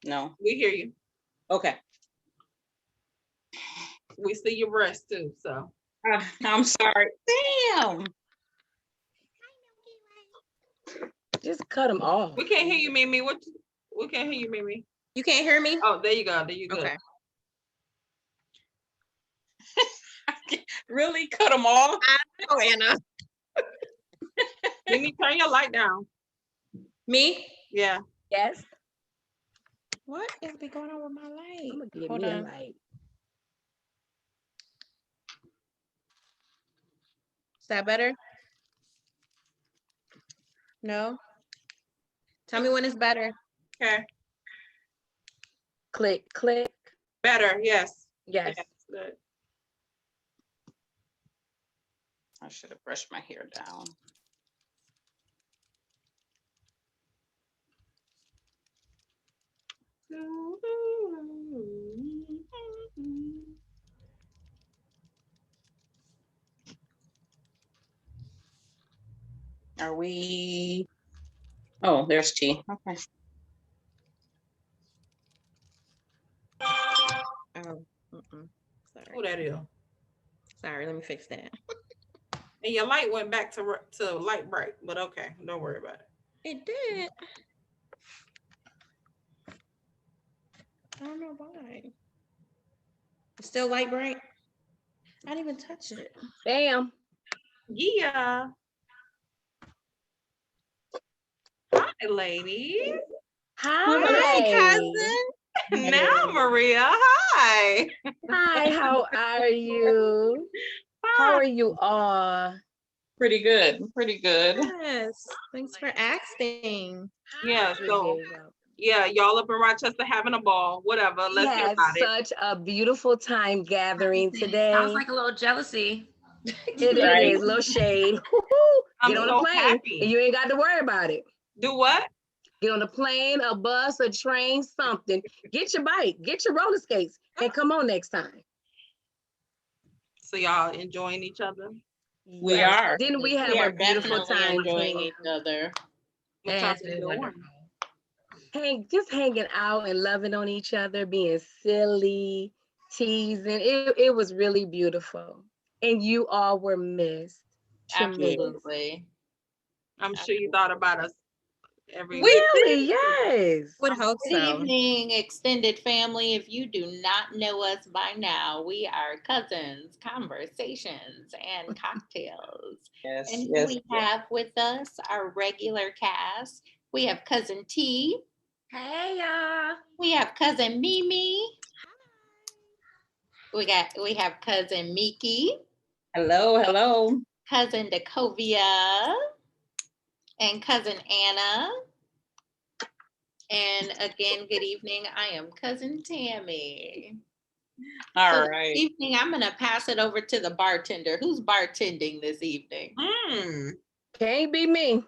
No. We hear you. Okay. We see your breast too. So I'm sorry. Damn. Just cut them off. we can't hear you, Mimi. We can't hear you, Mimi. You can't hear me? Oh, there you go. There you go. Okay. Really cut them off? I know, Anna. Mimi, turn your light down. Me? Yeah. Yes. What is going on with my light? I'm gonna give Hold me on. a light. Is that better? No? Tell me when it's better. Okay. Click, click. Better. Yes. Yes. Yes. Good. I should have brushed my hair down. Are we? Oh, there's tea. Okay. Oh, sorry. Who that is? Sorry, let me fix that. And your light went back to light bright, but okay, don't worry about it. It did. I don't know why. It's still light bright. I didn't even touch it. Bam. Yeah. Hi, ladies. Hi. cousin. Now, Maria. Hi. Hi, how are you? How are you all? Pretty good. Pretty good. Yes. Thanks for asking. Yeah. There So you go. yeah, y'all up in Rochester having a ball. Whatever. We Let's hear had about it. such a beautiful time gathering today. Sounds like a little jealousy. It Right. is, a little shade. I'm Get on so the plane happy. and you ain't got to worry about it. Do what? Get on a plane, a bus, a train, something. Get your bike, get your roller skates, and come on next time. So y'all enjoying each other? We Yes. are. Didn't we have a beautiful time enjoying too? each other? What y'all Yes, been it was doing? wonderful. Just hanging out and loving on each other, being silly, teasing. It was really beautiful. And you all were missed. Tremendously. Absolutely. I'm sure you thought about us every Really? Yes. Would hope Good so. evening, extended family. If you do not know us by now, we are cousins, conversations, and cocktails. Yes. And who we have with us, our regular cast. We have cousin T. Hey y'all. We have cousin Mimi. We have cousin Miki, Hello, hello. cousin Decovia, and cousin Anna. And again, good evening. I am cousin Tammy. All So right. This evening, I'm going to pass it over to the bartender. Who's bartending this evening? Can't be me.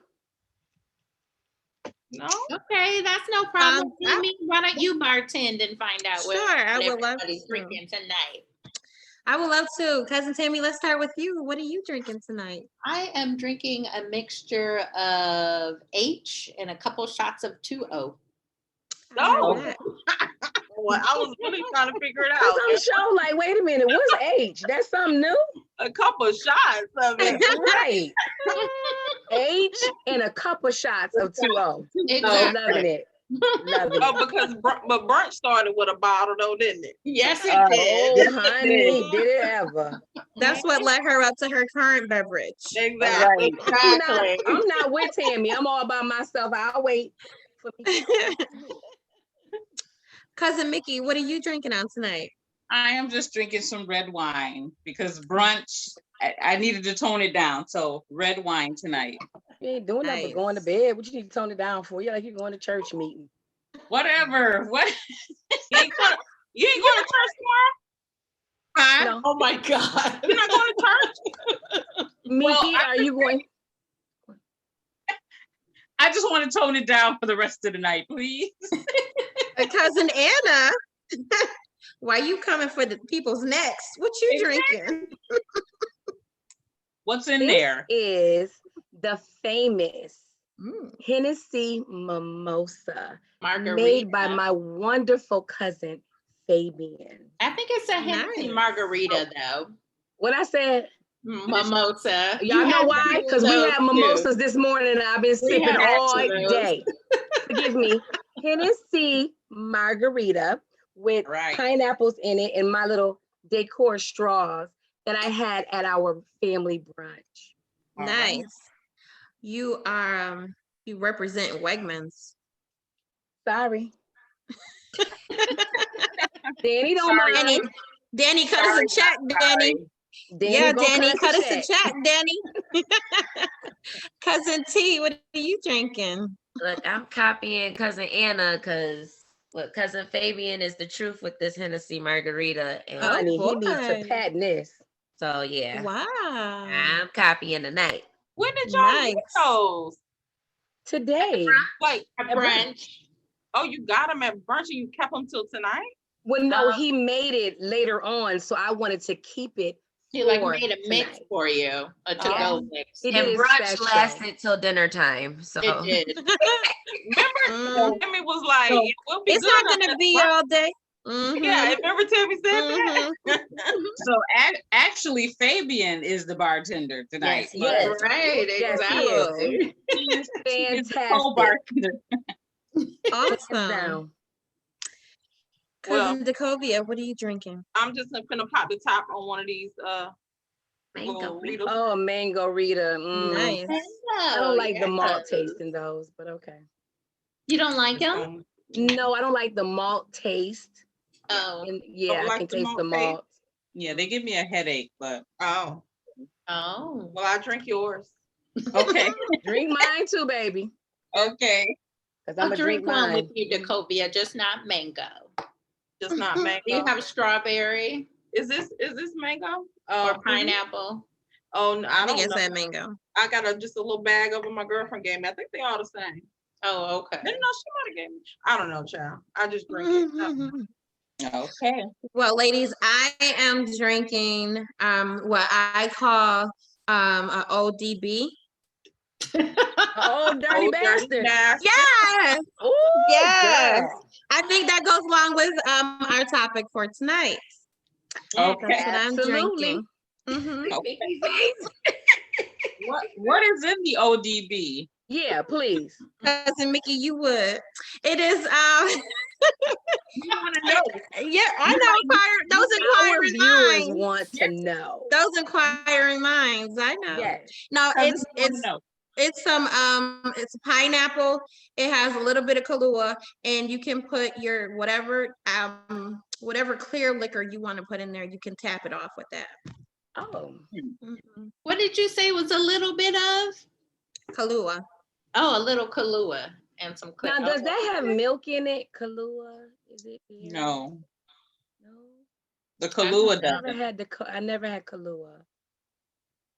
No? Okay, that's no problem. I- Mimi, why don't you bartend and find out what Sure, I would love everybody's to. drinking tonight? I would love to. Cousin Tammy, let's start with you. What are you drinking tonight? I am drinking a mixture of H and a couple shots of 2O. No. That. Well, I was really trying to figure it Cause out. I'm sure like, wait a minute, what's H? That's something new? A couple shots of it. Right. H and a couple shots of 2O. Exactly. Loving it. Loving it. Oh, because but brunch started with a bottle though, didn't it? Yes, it Oh, did. honey, did it ever? That's what led her up to her current beverage. Exactly. Right. I'm not with Tammy. I'm all by myself. I'll wait for me. Cousin Mickey, what are you drinking on tonight? I am just drinking some red wine because brunch, I needed to tone it down. So red wine tonight. You ain't doing nothing but going to bed. What you need to tone it down for? You're like you're going to church meeting. Whatever. What? You ain't going to church tomorrow? Huh? No. Oh my God. You're not going to church? Mickey, are you going? I just want to tone it down for the rest of the night, please. Cousin Anna, why you coming for the people's necks? What you drinking? What's in This there? is the famous Mm. Hennessy Mimosa. Margarita. made by my wonderful cousin, Fabian. I think it's a Hennessy Nice. margarita though. What I said, Mimosa. y'all know had why? to do Because we those had too. mimosas this morning and I've been We sipping had all those. day. Forgive me. Hennessy margarita with Right. pineapples in it and my little decor straws that I had at our family brunch. All right. Nice. You are you represent Wegmans. Sorry. Danny don't Sorry. mind. Danny, Danny, cut us a check, Danny. Danny gonna Danny, cut us a check. check, Danny. Cousin T, what are you drinking? Look, I'm copying cousin Anna because look, cousin Fabian is the truth with this Hennessy margarita. And Oh, Honey, he needs to boy. patent this. so yeah, Wow. I'm copying tonight. When did y'all Nice. get those? Today. Like, At At brunch. brunch. oh, you got them at brunch and you kept them till tonight? Well, no, Um, he made it later on, so I wanted to keep it. He like for made a mix tonight. for you, a to-go mix. He did And it brunch special. lasted till dinner time. So It did. Remember, Tammy was like, So, it will be it's good. not gonna be brunch. all day. Mhm. Yeah, remember Tammy said that? So actually, Fabian is the bartender tonight. Yes, but Right, Yes, he is. exactly. he's the Fantastic. co-bartender. Awesome. Down. Well, Cousin Decovia, what are you drinking? I'm just gonna pop the top on one of these mango. little Ritas. Oh, mango Rita. Nice. I don't like the malt yes. taste in those, but okay. You don't like them? No, I don't like the malt taste. Oh, And yeah, I like can the taste the malt taste? malt. Yeah, they give me a headache, but Oh, oh. well, I drink yours. okay. Drink mine too, baby. Okay. Because I'm I'll gonna drink drink one mine. with you, Decovia, just not mango. Just not mango. Do you have strawberry Is this mango? or pineapple? Oh, no, I I think don't it's know. that mango. I got just a little bag of them my girlfriend gave me. I think they all the same. Oh, okay. Didn't know she might have gave me. I don't know, child. I just drink it. Okay. Well, ladies, I am drinking what I call a ODB. Oh, dirty Oh, bastard. bastard. Yes, Ooh, yes. girl. I think that goes along with our topic for tonight. Okay. That's what I'm Absolutely. drinking. Mhm. What is in the ODB? Yeah, please. Cousin Mickey, you would. It is You want to know? yeah, I know. Those Our inquiring viewers minds. want to know. Those inquiring minds. I know. Yes. No, Cousins wanna know. it's some it's pineapple. It has a little bit of Kahlua, and you can put your whatever clear liquor you want to put in there. You can tap it off with that. Oh. Mhm. What did you say was a little bit of? Kahlua. Oh, a little Kahlua and some Now, clear. does that have milk in it? Kahlua? Is it? Beer? No, No. the Kahlua I does. I never had Kahlua.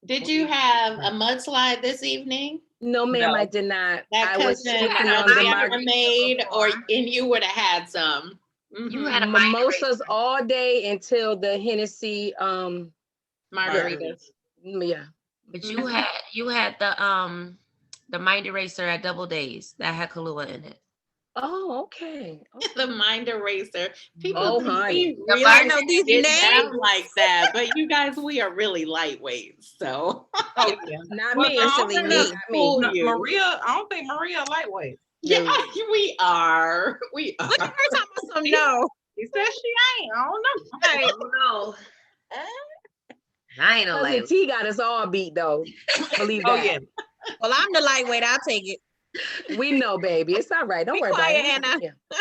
Did you have a mudslide this evening? No, ma'am, No. I did not. That I was cousin sipping on the Adriana made, or and you would have had some. You Mhm. had a mimosas all day until the Hennessy. Margaritas. Yeah. But you had the mind eraser at Double Days that had Kahlua in it. Oh, okay. The mind eraser. People Oh, think honey. we really I know these get names. down like that, but you guys, we are really lightweight. So Oh, yeah. Not Well, me. no, Especially Not me. me. fool No, you. Maria, I don't think Maria lightweight. Yeah, we are. We Look at are. her talking about some no. He says she ain't. I don't know. Right. No. I ain't no Cousin like. T got us all beat though. Believe Oh that. yeah. Well, I'm the lightweight. I'll take it. We know, baby. It's all right. Don't Be worry quiet, about it. Anna. Yeah.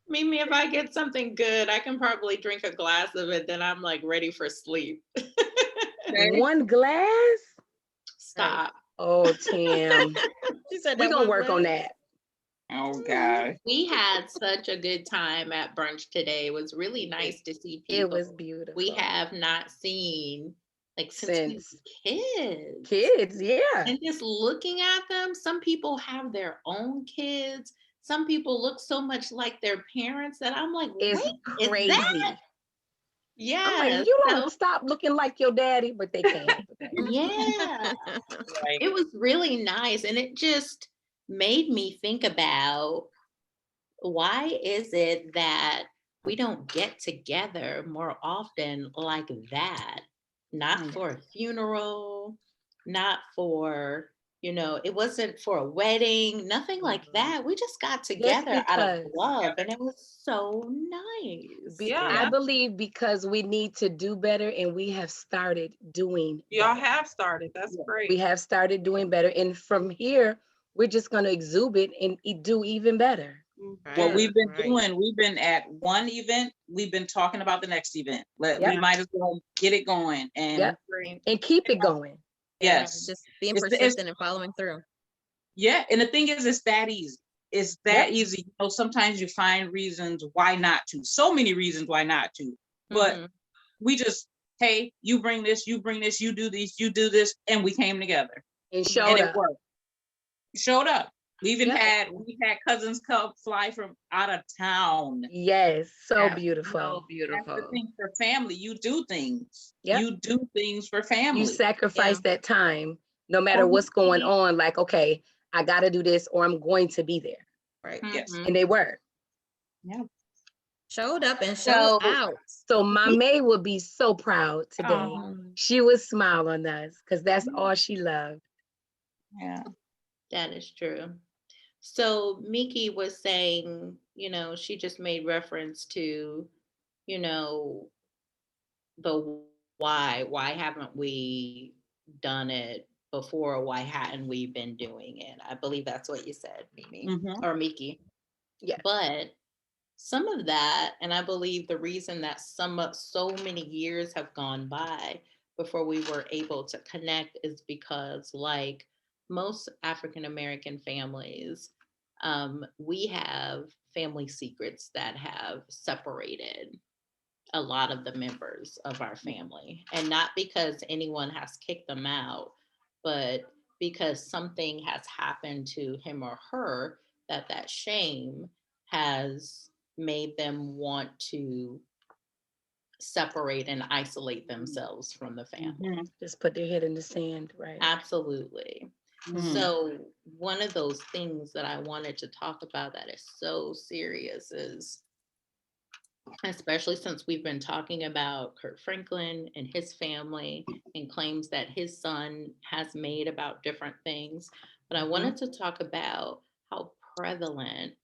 Mimi, if I get something good, I can probably drink a glass of it, then I'm like ready for sleep. One glass? Stop. Oh, Tim. She said We're that gonna one work glass. on that. Oh God. We had such a good time at brunch today. It was really nice to see people It was beautiful. we have not seen like since we Since were kids. kids, yeah. And just looking at them, some people have their own kids. Some people look so much like their parents that I'm like, It's wait, crazy. is that? I'm like, Yeah. you don't so- stop looking like your daddy, but they can't. yeah. Right. It was really nice. And it just made me think about why is it that we don't get together more often like that? Not Mm. for a funeral, not for, it wasn't for a wedding, nothing like that. We just got Just together out of because. love, and it was so nice. I Yeah. believe because we need to do better and we have started doing Y'all better. have started. That's Yeah. great. We have started doing better. And from here, we're just going to exude and do even better. What we've been Right. doing, we've been at one event, we've been talking about the next event. We Yep. might as well get it going. And Yep. Great. And keep it going. yes, Just being It's- it's- persistent and following through. yeah. And the thing is, it's that easy. It's that easy. Sometimes you find reasons why not to. So many reasons why not to. But Mhm. we just, hey, you bring this, you bring this, you do this, you do this, and we came together. And And showed it up. worked. Showed up. We've Yep. had cousins come fly from out of town. Yes. So That's beautiful. So That's the beautiful. thing for family. You do things. Yep. You do things for You family. sacrifice that time no matter Oh, what's going yeah. on. Like, okay, I got to do this or I'm going to be there. Right. Yes. Mhm. And they were. Yeah. Showed up and So- showed out. So my May would be so proud today. Aw. She would smile on us because that's all she loved. Yeah. That is true. So Miki was saying, she just made reference to, the why. Why haven't we done it before? Why hadn't we been doing it? I believe that's what you said, Mimi Mhm. or Miki. Yes. But some of that, and I believe the reason that so many years have gone by before we were able to connect is because, like most African American families, we have family secrets that have separated a lot of the members of our family. And not because anyone has kicked them out, but because something has happened to him or her that shame has made them want to separate and isolate themselves from the family. Mhm. Just put their head in the sand, right? Absolutely. Mhm. So one of those things that I wanted to talk about that is so serious is, especially since we've been talking about Kurt Franklin and his family and claims that his son has made about different things. But I wanted to talk about how prevalent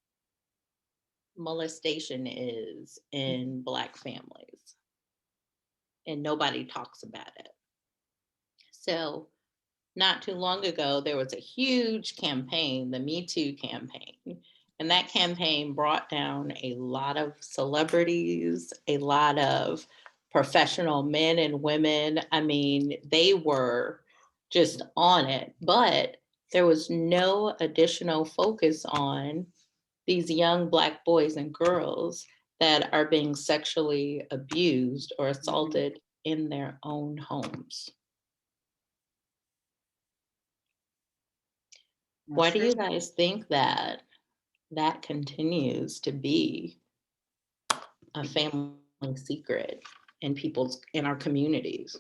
molestation is in Black families, and nobody talks about it. So not too long ago, there was a huge campaign, the Me Too campaign. And that campaign brought down a lot of celebrities, a lot of professional men and women. I mean, they were just on it, but there was no additional focus on these young Black boys and girls that are being sexually abused or assaulted in their own homes. Why do you guys think that continues to be a family secret in our communities?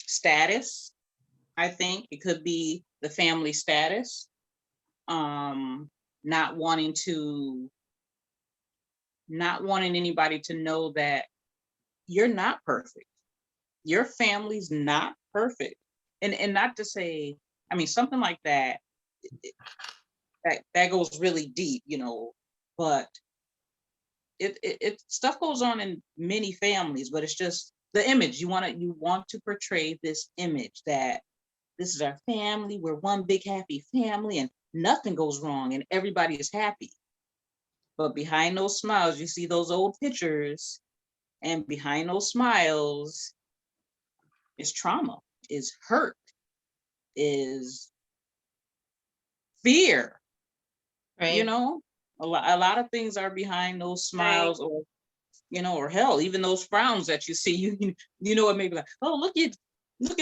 Status? I think it could be the family status. Not wanting anybody to know that you're not perfect. Your family's not perfect. And not to say, I mean, something like that, that goes really deep, but it stuff goes on in many families, but it's just the image. You want to portray this image that this is our family, we're one big happy family and nothing goes wrong and everybody is happy. But behind those smiles, you see those old pictures, and behind those smiles is trauma, is hurt, is fear. Right? A lot of things are behind those smiles, or or hell, even those frowns that you see. It may be like, oh, look at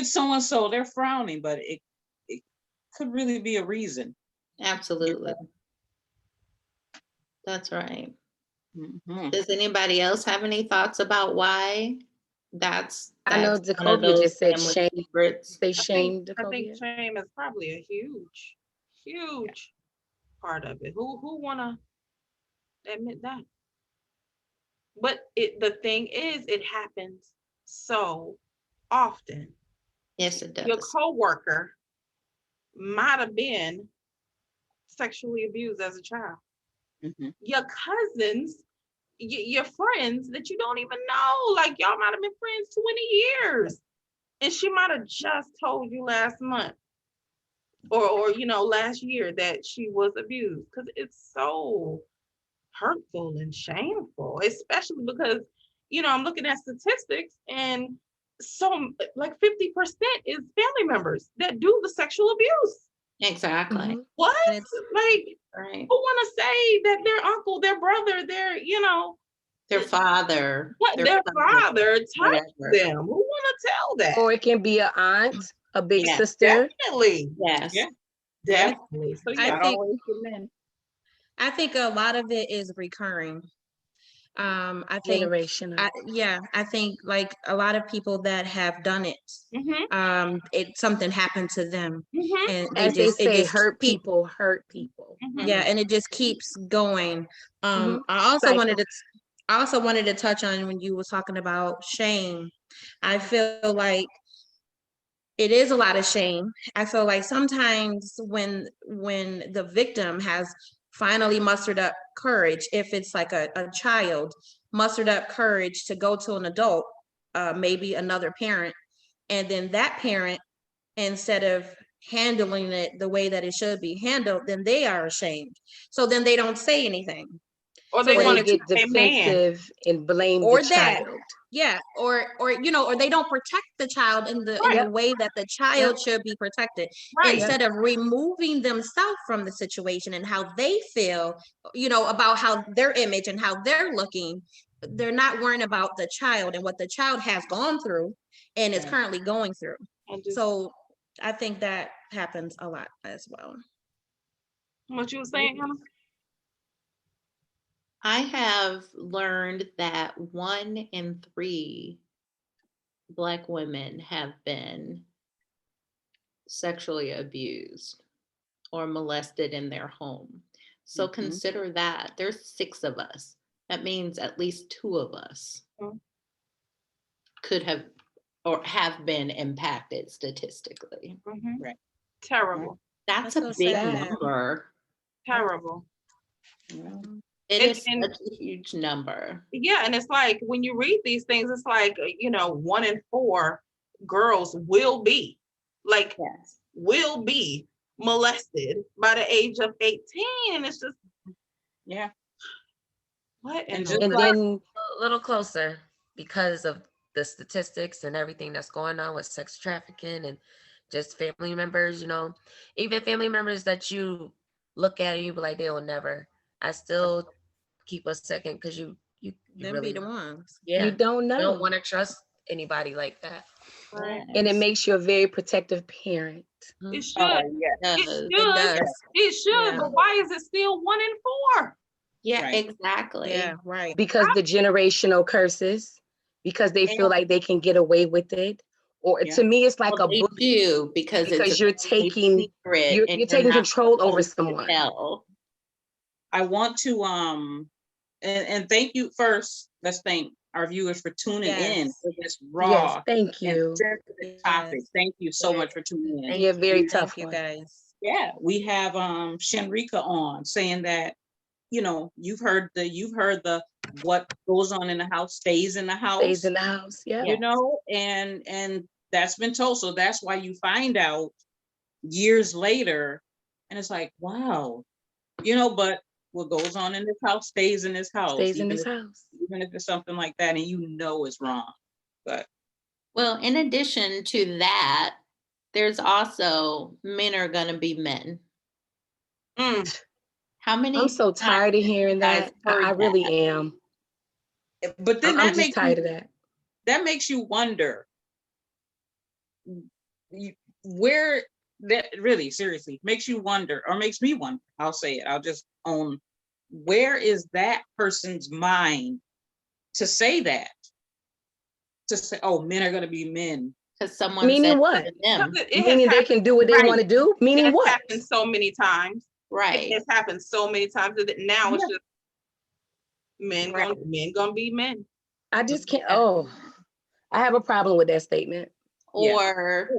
so and so, they're frowning, but it could really be a reason. Absolutely. That's right. Mhm. Does anybody else have any thoughts about why I know that's one of Decovia those just said family shame. secrets? They I shame think Decovia. shame is probably a huge Huge part of it. Who wanna admit that? But the thing is, it happens so often. Yes, it Your does. coworker might have been sexually abused as a child. Mhm. Your cousins, your friends that you don't even know, like y'all might have been friends 20 years. And she might have just told you last month or last year that she was abused, because it's so hurtful and shameful, especially because I'm looking at statistics, and so like 50% is family members that do the sexual abuse. Exactly. Mhm. What? And it's Like, Right. who want to say that their uncle, their brother, Their father, what their their cousin, father touched whatever. them? Who want to tell that? Or it can be an aunt, a big Yeah. sister. Definitely, Yes. Yeah. definitely. So I yeah, Not think always the men. I think a lot of it is recurring. I think Generational. I think like a lot of people that have done it, something happened to them, and As they it say, just hurt keep people hurt people. yeah, and it just keeps going. Mhm. I also Cycle. wanted to touch on when you were talking about shame. I feel like it is a lot of shame. I feel like sometimes when the victim has finally mustered up courage, if it's like a child, mustered up courage to go to an adult, maybe another parent, and then that parent, instead of handling it the way that it should be handled, then they are ashamed. So then they don't say anything. or So they Or then they want to the get keep a man. defensive and blame the or that child. yeah, or they don't protect the child in the Right. way that the child should be protected, Right. instead of removing themselves from the situation and how they feel, about how their image and how they're looking. They're not worrying about the child and what the child has gone through and is Right. currently going through. And just So I think that happens a lot as well. what you were saying, Hannah? I have learned that 1 in 3 Black women have been sexually abused or molested in their home. So Mhm. consider that there's 6 of us. That means at least 2 of us Mhm. could have or have been impacted statistically. Right. Terrible. That's That's a so big sad. number. Terrible. Yeah. It And, is and such a huge number. yeah, and it's like when you read these things, it's like 1 in 4 girls will be Yes. molested by the age of 18, and it's just Yeah. what in And the just And like then A little closer because of the statistics and everything that's going on with sex trafficking and just family members, even family members that you look at and you be like, they will never. I still keep a second because you Them be really, the ones. you yeah, don't you know. don't want to trust anybody like that. right. And it Yes. makes you a very protective parent. It should. oh yeah. It It does. It should. does. It should. Yeah. But why is it still 1 in 4? Yeah, Right. exactly. Yeah, right. Because the generational curses, because they feel And like they can get away with it. Or Yeah. to me, it's like well, a they bully do because it's because a you're family taking secret and you're you're taking not control over supposed to someone. tell. I want to and thank you first. Let's thank our viewers for tuning in Yes. for this Yes, raw thank and you. sensitive topic. Yes. Thank you so Yeah. much for tuning in. Thank Yeah, very you. tough Thank you one. guys. Yeah, we have Shenrika on saying that you've heard the what goes on in the house stays in the Stays house, in the house. Yeah. and that's been told. So that's why you find out years later, and it's like, wow, but what goes on in this house stays in this house, Stays in this house. even if it's something like that, and it's wrong. But Well, in addition to that, there's also men are gonna be men. Mm. How many I'm so times tired of have you hearing guys that. I heard that? really am. but then I'm just tired of that. that makes you wonder where that really seriously makes you wonder, or makes me wonder. I'll say it. I'll just own, where is that person's mind to say that? To say, oh, men are going to be men. Because someone said Meaning so what? to them. Because it has Meaning they happened, can do what they right. want to do? It Meaning has what? happened so many times. Right. It's happened so many times that now it's Yeah. just men Right. gonna be men. I just can't. Oh, I have a problem with that statement. Yeah. Or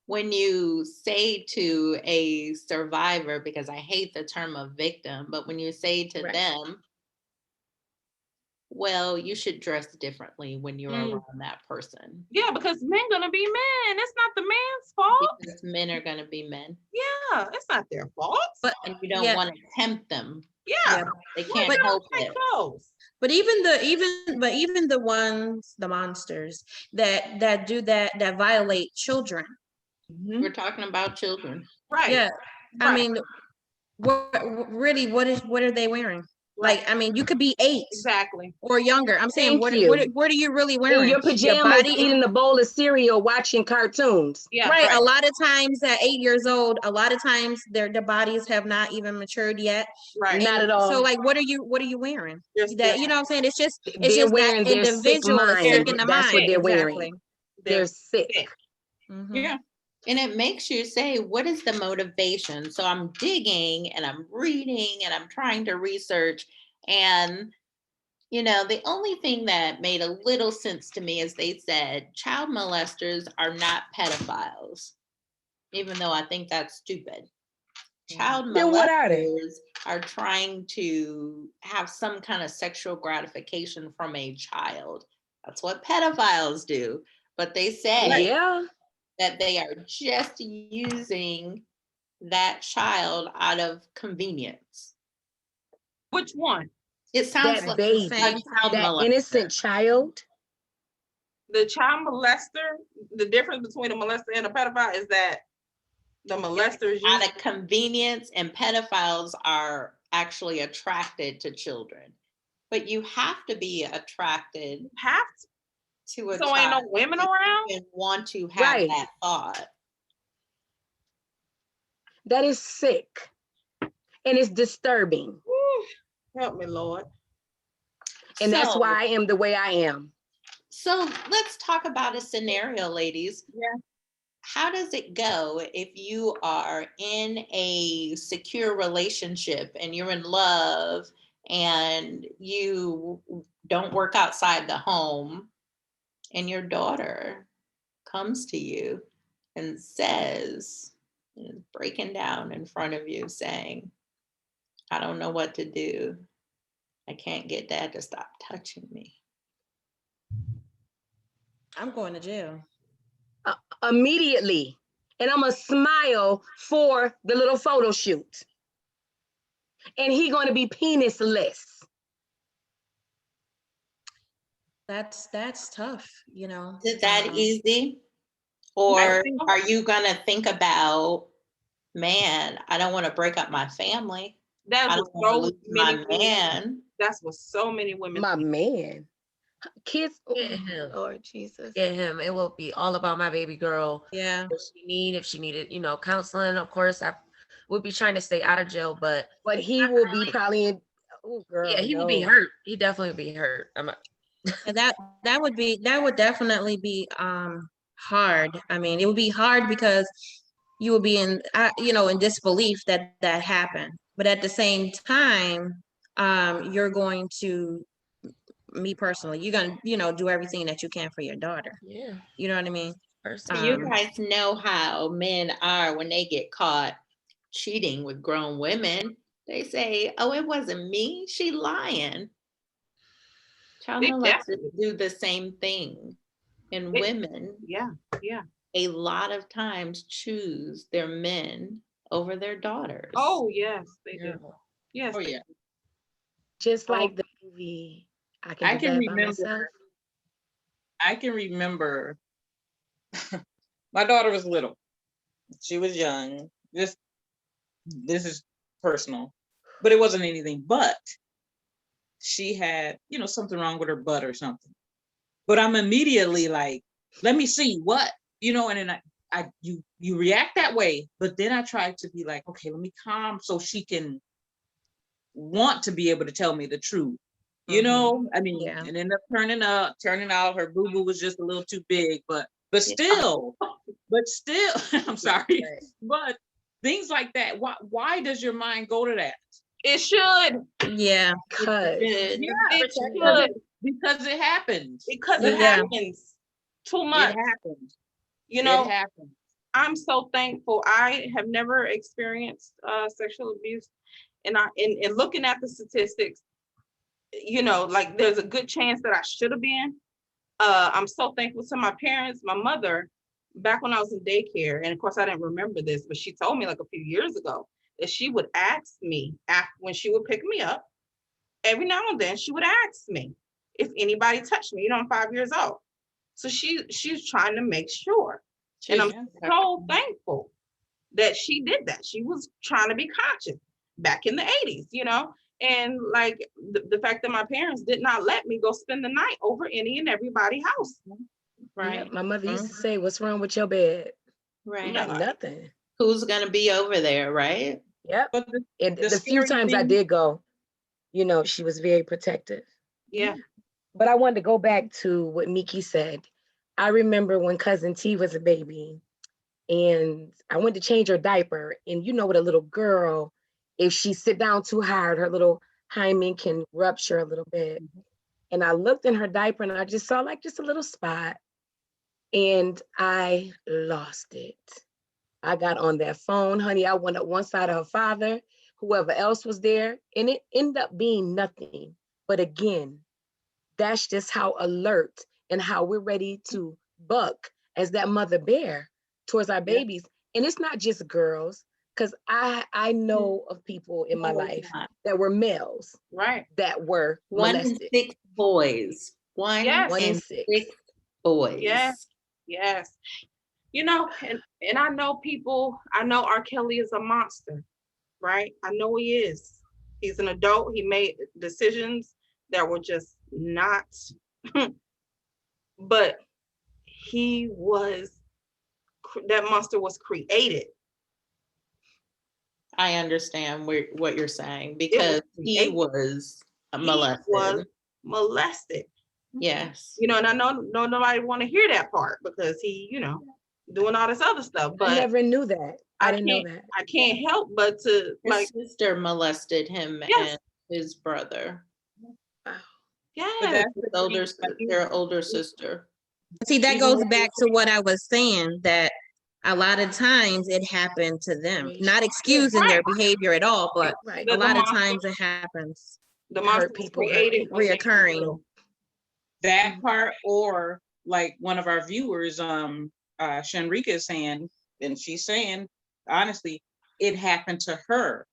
when you say to a survivor, because I hate the term of victim, but when you say to Right. them, well, you should dress differently when you're Mm. around that person. Yeah, because men gonna be men. It's not the man's fault. Because men are going to be men. Yeah, it's not their fault. But And you don't yeah, want to tempt them. Yeah, yeah. They Well, can't you don't help take it. clothes. But even the ones, the monsters that do that violate children. Mhm. We're talking about children. Right. Yeah, I Right. mean, really, what are they wearing? Right. Like, I mean, you could be 8 Exactly. or younger. I'm saying, Thank you. what are you really In wearing? your pajamas, body is- eating a bowl of cereal, watching cartoons. Yeah. Right. Right. A lot of times at 8 years old, a lot of times their bodies have not even matured yet. Right. Not And at all. so, like, what are you wearing? They're That, sick. you know what I'm saying? It's just They're that wearing their sick individual is sick mind. in the That's mind. what they're Exactly. wearing. They're sick. Mhm. Yeah. And it makes you say, what is the motivation? So I'm digging and I'm reading and I'm trying to research. And, the only thing that made a little sense to me is they said child molesters are not pedophiles, even though I think that's stupid. Child Then what are they? molesters are trying to have some kind of sexual gratification from a child. That's what pedophiles do. But they say Yeah. that they are just using that child out of convenience. Which one? It sounds That like baby, a child that molester. innocent child. The child molester. The difference between a molester and a pedophile is that the molesters use. Out of convenience, and pedophiles are actually attracted to children. But you have to be attracted Have to a So child ain't no women to around? even want to have Right. that thought. That is sick. And it's disturbing. Whew. Help me, Lord. And that's So- why I am the way I am. So let's talk about a scenario, ladies. Yeah. How does it go if you are in a secure relationship and you're in love and you don't work outside the home and your daughter comes to you and says, breaking down in front of you saying, I don't know what to do. I can't get dad to stop touching me. I'm going to jail. Immediately. And I'm going to smile for the little photo shoot. And he going to be penisless. That's tough, Is it that easy? Or are you gonna think about, man, I don't want to break up my family. I That's don't what want to so lose many my women. man. That's what so many women. My man. Kids. Oh, Get him. Lord Jesus. Get him. It will be all about my baby girl. Yeah. If she needed, counseling, of course, I would be trying to stay out of jail, but But he will be probably in. Oh, girl. yeah, he no. would be hurt. He definitely would be hurt. And that would definitely be hard. I mean, it would be hard because you would be in disbelief that happened. But at the same time, you're going to, me personally, you're going to, do everything that you can for your daughter. Yeah. You know what I mean? So you guys know how men are when they get caught cheating with grown women. They say, oh, it wasn't me. She lying. Child molesters do the same thing. And women, Yeah. a lot of times choose their men over their daughters. Oh yes, they do. Yeah. Yes. Oh yeah. Just like the movie. I can do that by myself. I can remember my daughter was little. She was young. This is personal, but it wasn't anything but she had, something wrong with her butt or something. But I'm immediately like, let me see what, and then you react that way, but then I try to be like, okay, let me calm so she can want to be able to tell me the truth. I mean, Yeah. it ended up turning out her boo-boo was just a little too big, but But still, I'm sorry, Right. but things like that. Why does your mind go to that? It should. Yeah. Cause Good. Yeah, It because should. because it happens. Because it Yeah. happens too It much. happens. You It know, happens. I'm so thankful. I have never experienced sexual abuse, and in looking at the statistics, like there's a good chance that I should have been. I'm so thankful to my parents, my mother, back when I was in daycare, and of course I didn't remember this, but she told me like a few years ago that she would ask me after when she would pick me up. Every now and then she would ask me if anybody touched me. I'm 5 years old, so she's trying to make sure. And I'm so thankful that she did that. She was trying to be conscious back in the 80s, and like the fact that my parents did not let me go spend the night over any and everybody's house. yeah, Right. my mother used to say, "What's wrong with your bed?" I'm Right. like, nothing. Who's gonna be over there, right? Yep. But And the the few scary times I thing, did go, she was very protective. Yeah. But I wanted to go back to what Miki said. I remember when cousin T was a baby and I went to change her diaper. And with a little girl, if she sit down too hard, her little hymen can rupture a little bit. And I looked in her diaper and I just saw like just a little spot and I lost it. I got on that phone, honey. I went up one side of her father, whoever else was there, and it ended up being nothing. But again, that's just how alert and how we're ready to buck as that mother bear towards our yeah, babies. And it's not just girls, because I know of people in my No, it's life not. that were males Right. that were 1 in molested. 6 boys. One Yes. 1 in in 6. 6 boys. Yes. Yes. And I know R. Kelly is a monster, right? I know he is. He's an adult. He made decisions that were just not, but that monster was created. I understand what you're saying It because he created. was He molested. was molested. Yes. And I know nobody want to hear that part because he, doing all this other stuff. I But never knew that. I didn't know can't that. I can't help but to His sister molested him Yes. and his brother. Wow. but yes. that's Their older sister. See, that even goes back to what I was saying, that a lot of times it happened to them. Not excusing their behavior at all, but Right. a lot of monster- times it happens. the Hurt monster was people, hurt created people. when they were Reoccurring. little. that part, or like one of our viewers, Shanrika is saying, and she's saying, honestly, it happened to her.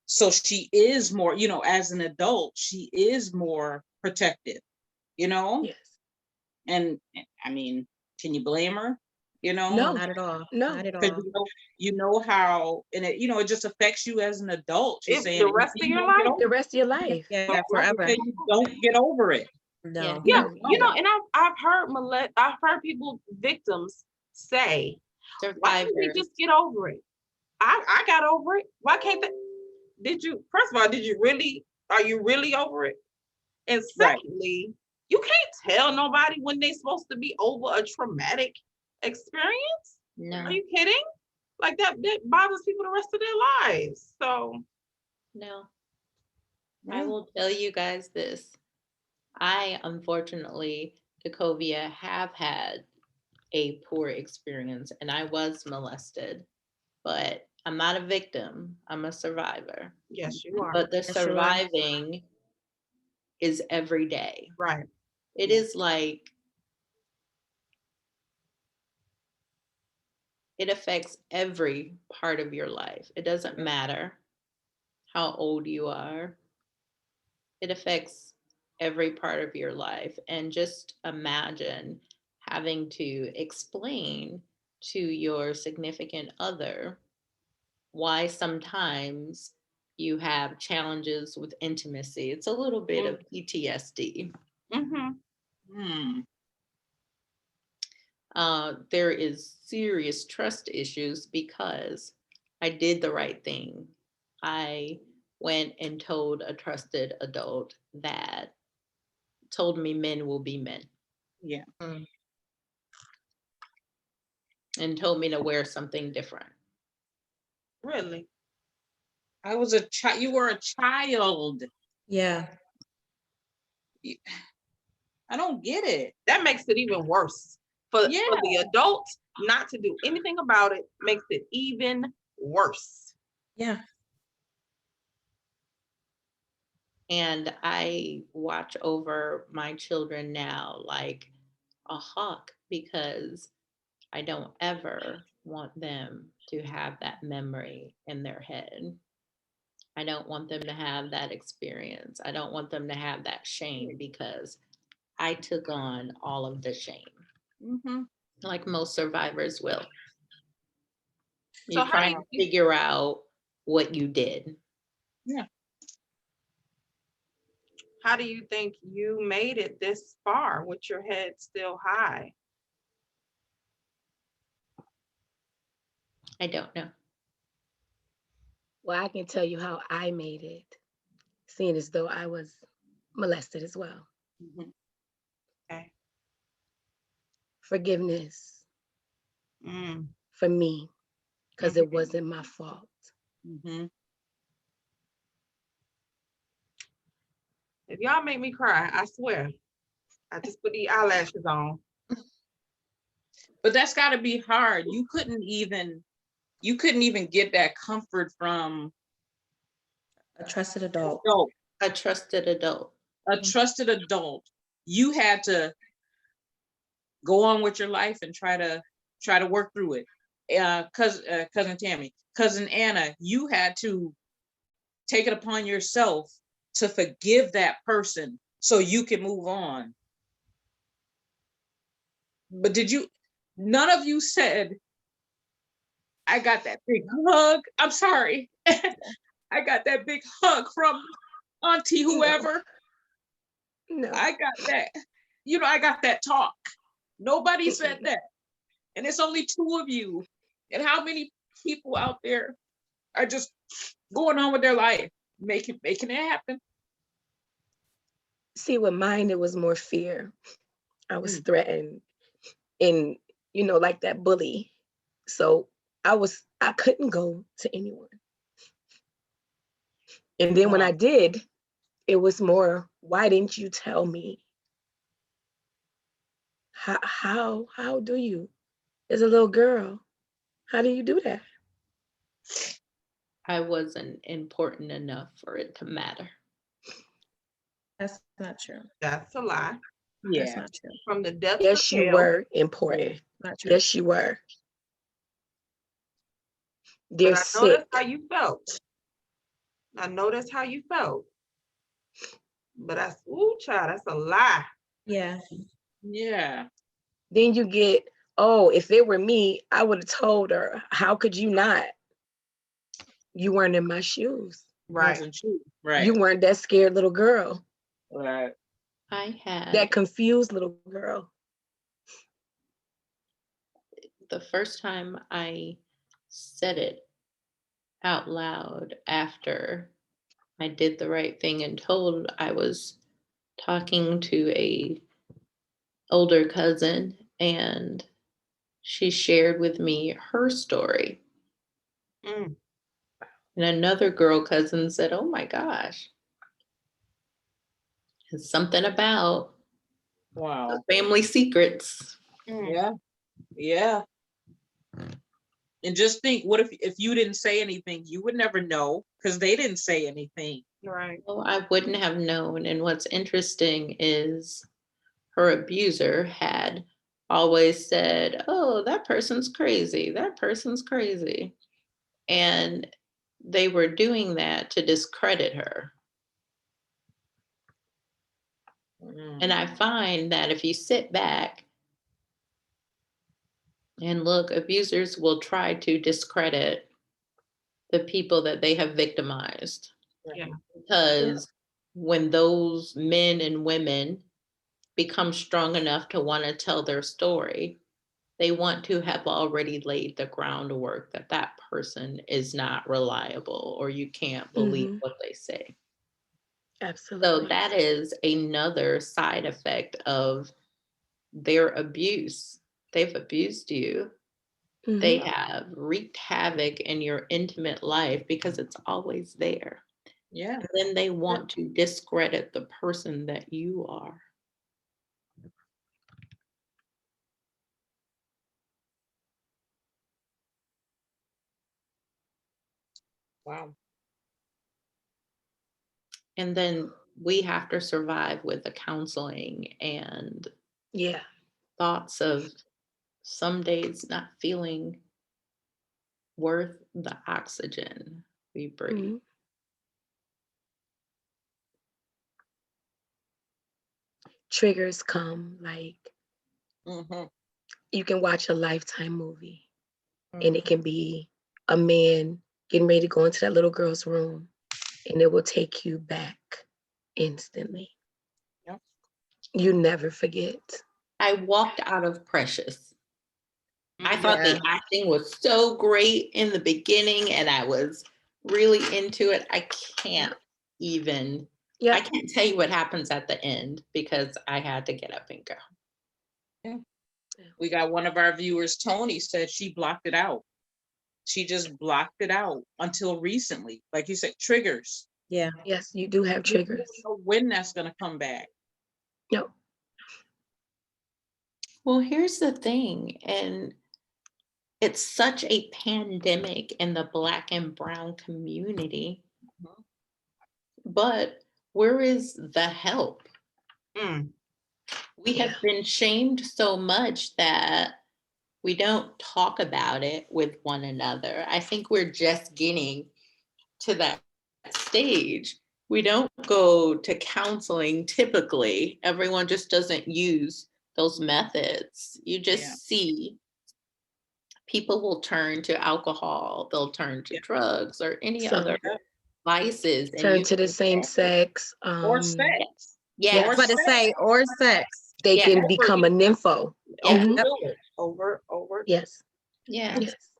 So she is more, as an adult, she is more protective, Yes. and I mean, can you blame her? No. Not at all. No. Not at Because all. you know how, and it just affects you as an adult. She's saying The rest of you your don't get life. over The rest of your life. Yeah, it. forever. You don't get over it. No. Yeah, You don't. and I've heard people, victims, say, "Why can't they Survivors. just get over it?" I got over it. Why can't they? First of all, are you really over it? And Right. secondly, you can't tell nobody when they're supposed to be over a traumatic experience. No. Are you kidding? Like that bothers people the rest of their lives. So No. I will tell you guys this. I, unfortunately, Decovia, have had a poor experience and I was molested, but I'm not a victim. I'm a survivor. yes, you are. But the Yes, you are. surviving is every day. Right. It is like it affects every part of your life. It doesn't matter how old you are. It affects every part of your life. And just imagine having to explain to your significant other why sometimes you have challenges with intimacy. It's a little bit of PTSD. Mm-hmm. There is serious trust issues because I did the right thing. I went and told a trusted adult that told me men will be men. Yeah. and told me to wear something different. Really? I was a child. You were a child. Yeah. I don't get it. That makes it even worse. For Yeah. the adult not to do anything about it makes it even worse. Yeah. And I watch over my children now like a hawk, because I don't ever want them to have that memory in their head. I don't want them to have that experience. I don't want them to have that shame, because I took on all of the shame, Mm-hmm. like most survivors will. So You're how do trying to you figure out what you did. how do you think you made it this far with your head still high? I don't know. Well, I can tell you how I made it, seeing as though I was molested as well. Mm-hmm. Okay. Forgiveness Mm. for me, because Mhm. it wasn't my fault. Mm-hmm. If y'all make me cry, I swear. I just put the eyelashes on. But that's got to be hard. You couldn't even get that comfort from A trusted adult. adult, A trusted adult. a trusted adult. You had to go on with your life and try to work through it. Cousin Tammy, cousin Anna, you had to take it upon yourself to forgive that person so you can move on. But none of you said, I got that big hug. I'm sorry. I got that big hug from Auntie whoever. No. I got that. I got that talk. Nobody said that. And it's only two of you. And how many people out there are just going on with their life, making it happen? See, with mine, it was more fear. I was threatened and, like that bully. So I couldn't go to anyone. And then when I did, it was more, why didn't you tell me? How do you, as a little girl, how do you do that? I wasn't important enough for it to matter. That's not true. That's a lie. That's Yeah. not true. From the depths Yes, of you hell. were important. Not true. Yes, you were. But They're I know that's sick. how you felt. I know that's how you felt. But child, that's a lie. Yeah. Yeah. Then you get, oh, if it were me, I would have told her. How could you not? You weren't in my shoes. Right. Wasn't true. Right. You weren't that scared little girl, Right. I had that confused little girl. the first time I said it out loud after I did the right thing and told, I was talking to a older cousin, and she shared with me her story. Mm. And another girl cousin said, "Oh my gosh, it's something about Wow. family secrets." Mm. Yeah. Yeah. And just think, what if you didn't say anything? You would never know because they didn't say anything. Right. Well, I wouldn't have known. And what's interesting is her abuser had always said, "Oh, that person's crazy. That person's crazy." And they were doing that to discredit her. And I find that if you sit back and look, abusers will try to discredit the people that they have victimized. Yeah. Because when those men and women become strong enough to want to tell their story, they want to have already laid the groundwork that that person is not reliable, or you can't believe Mhm. what they say. Absolutely. So that is another side effect of their abuse. They've abused you They Mhm. have wreaked havoc in your intimate life because it's always there. Yeah. And then they want to discredit the person that you are. Wow. And then we have to survive with the counseling and Yeah. thoughts of some days not feeling worth the oxygen we breathe. Mhm. Triggers come like Hmm. you can watch a Lifetime movie and it Mhm. can be a man getting ready to go into that little girl's room and it will take you back instantly. Yep. You never forget. I walked out of Precious. I thought Yeah. the acting was so great in the beginning and I was really into it. I can't even, I Yep. can't tell you what happens at the end because I had to get up and go. We got one of our viewers, Tony, said she blocked it out. She just blocked it out until recently. Like you said, triggers. Yeah. Yes, you do have You don't triggers. know when that's going to come back. Yep. Well, here's the thing, and it's such a pandemic in the Black and Brown community, Mhm. but where is the help? Mm. We have been shamed so much that we don't talk about it with one another. I think we're just getting to that stage. We don't go to counseling typically. Everyone just doesn't use those methods. You just Yeah. see people will turn to alcohol, they'll turn to Yeah. drugs or any other Some vices, and turn you to the think same that, sex. Or sex. yes, Or But to sex. say or sex. They yes, can become a nympho. yes, Mhm. Overdo it. Over. Yes. yes. Yes.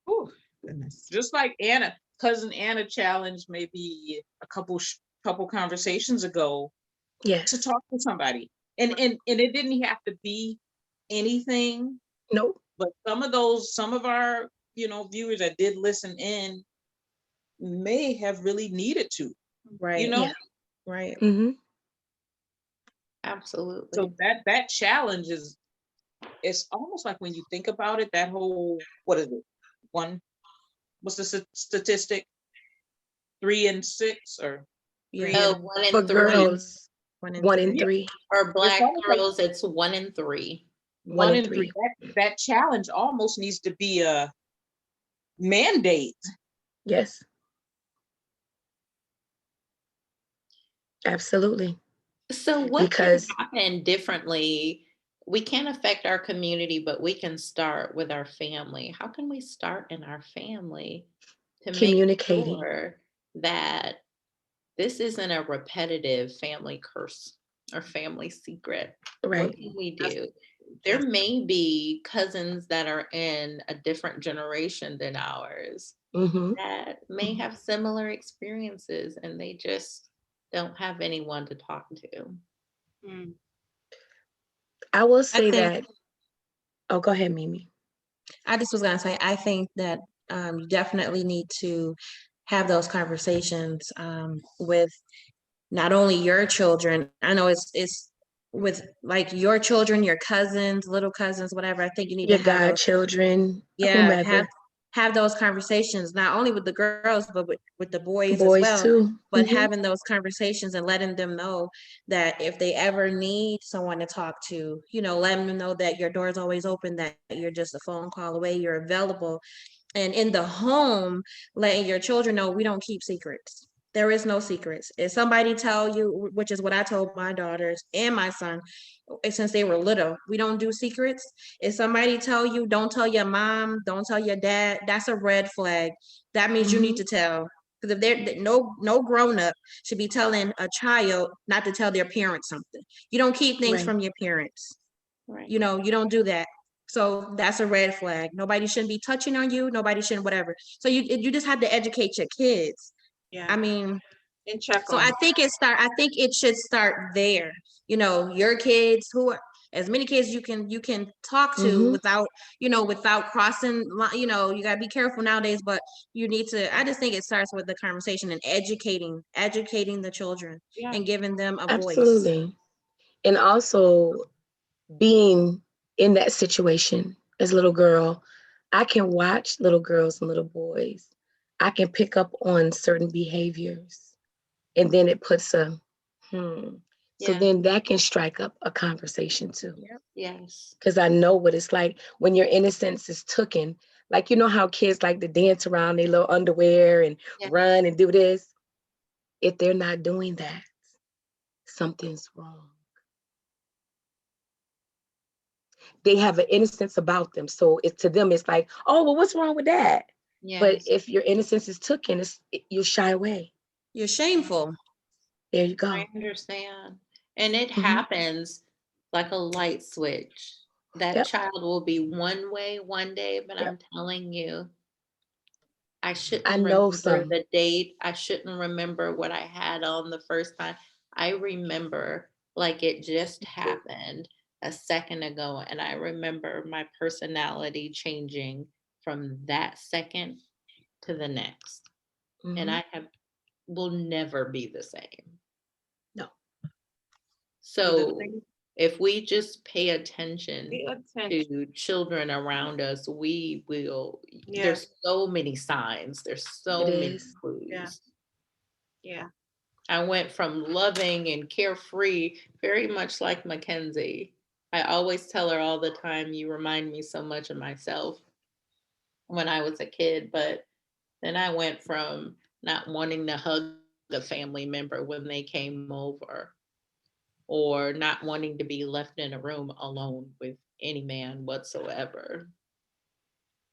Oh, goodness. Just like Anna, cousin Anna challenged maybe a couple conversations ago to Yes. talk to somebody. And it didn't have to be anything, Nope. but some of our, viewers that did listen in may have really needed to, Right. Yeah. Right. Mm-hmm. Absolutely. so that challenge is, it's almost like when you think about it, that whole, what is it? What's the statistic? 3 and 6 or Yeah. 3 and, 1 For in 3, girls, One and 1 three. in yeah, 3. or it's Black almost like girls, it's 1 in 3. 1 1 in in 3. 3. That challenge almost needs to be a mandate. Yes. Absolutely. So what can Because happen differently? We can't affect our community, but we can start with our family. How can we start in our family to make communicating. sure that this isn't a repetitive family curse or family secret? What Right. can we That's, do? There may be cousins that are in a different generation than ours Mm-hmm. that may have similar experiences and they just don't have anyone to talk to. Mm. I will I say think that. Oh, go ahead, Mimi. I just was gonna say, I think that you definitely need to have those conversations with not only your children. I know it's with like your children, your cousins, little cousins, whatever. I think you need to Your have those, godchildren, yeah, whomever. have those conversations, not only with the girls, but with the boys as Boys well. too. But Mm-hmm. having those conversations and letting them know that if they ever need someone to talk to, letting them know that your door is always open, that you're just a phone call away, you're available. And in the home, letting your children know we don't keep secrets. There is no secrets. If somebody tell you, which is what I told my daughters and my son, since they were little, we don't do secrets. If somebody tell you, don't tell your mom, don't tell your dad, that's a red flag. That means you need Mm-hmm. to tell. Because if they're no grown up should be telling a child not to tell their parents something. You don't keep things Right. from your parents. Right. You don't do that. So that's a red flag. Nobody shouldn't be touching on you. Nobody shouldn't whatever. So you just have to educate your kids. Yeah. I mean, And check so on I them. think it should start there. Your kids as many kids you can talk to Mhm. without, without crossing, you gotta be careful nowadays, but you need to, I just think it starts with the conversation and educating the children Yeah. and giving them a voice. Absolutely. And also being in that situation as a little girl, I can watch little girls and little boys. I can pick up on certain behaviors, and then it puts a hmm. So Yeah. then that can strike up a conversation too. Yes. Because I know what it's like when your innocence is taken. Like, you know how kids like to dance around their little underwear and Yeah. run and do this? If they're not doing that, something's wrong. They have an innocence about them. So it to them, it's like, oh, well, what's wrong with that? But Yes. if your innocence is taken, you'll shy away. You're shameful. There you I go. understand. And it Hmm. happens like a light switch. That Yep. child will be one way one day, but Yep. I'm telling you, I I shouldn't know remember some. the date. I shouldn't remember what I had on the first time. I remember like it just happened a second ago. And I remember my personality changing from that second to the next. And Hmm. I will never be the same. No. And the So thing, if we just pay attention pay attention. to children around us, we will. Yeah. There's so many signs, there's It so many is. Yeah. clues. Yeah. I went from loving and carefree, very much like Mackenzie. I always tell her all the time, you remind me so much of myself when I was a kid. But then I went from not wanting to hug a family member when they came over, or not wanting to be left in a room alone with any man whatsoever.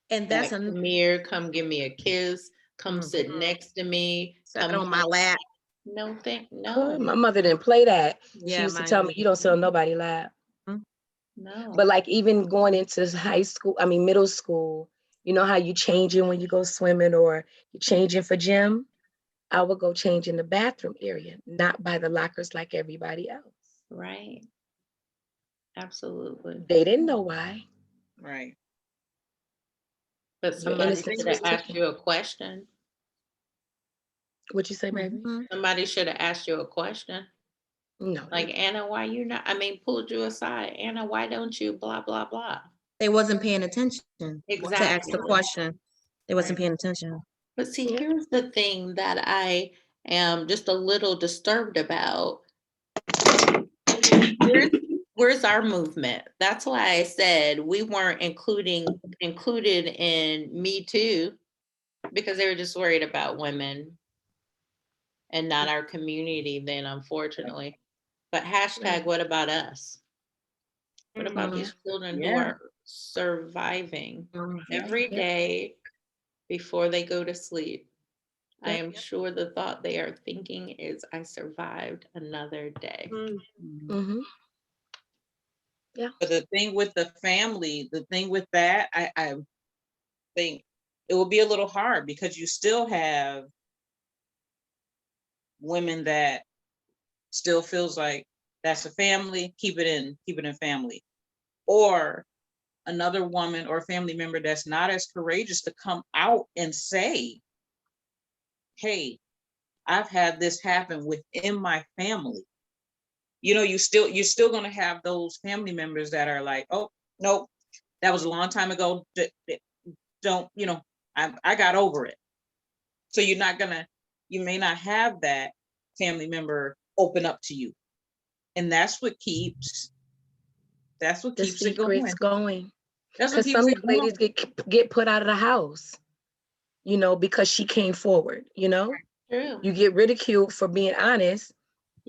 And that's Like, a come here, come give me a kiss, come sit Mhm. next to me, set come on my hug. lap. No, thank Good. no, My mother didn't play that. She Yeah, used to mine tell me, you don't didn't. tell nobody lie. But no. like even going into high school, I mean middle school, you know how you changing when you go swimming or you changing for gym? I would go change in the bathroom area, not by the lockers like everybody else. Right. Absolutely. They didn't know why. Right. But Your And the somebody thing innocence should was have is, asked taken. you a question. What'd you say, baby? Mhm. Somebody should have asked you a question. No, they Like, didn't. Anna, why you not? I mean, pulled you aside. Anna, why don't you blah, blah, blah? They wasn't paying attention to ask the Exactly. question. They wasn't Right. paying attention. But see, Yeah. here's the thing that I am just a little disturbed about. Where's, where's our movement? That's why I said we weren't included in Me Too, because they were just worried about women and not our community then, unfortunately. But Right. hashtag, what about us? What about Mhm. Yeah. these children who Yeah. are surviving Mhm. every Yep. day before they go to sleep? I Yep. am sure the thought they are thinking is, I survived another day. mm, Mm-hmm. Yeah. But the thing with the family, the thing with that, I think it will be a little hard because you still have women that still feels like that's a family, keep it in family. Or another woman or family member that's not as courageous to come out and say, hey, I've had this happen within my family. You're still gonna have those family members that are like, oh, nope, that was a long time ago. Don't, I got over it. So you may not have that family member open up to you. And The keeps it secret's going. going. That's what Because keeps some it young going. ladies get put out of the house, because she came forward, True. You get ridiculed for being honest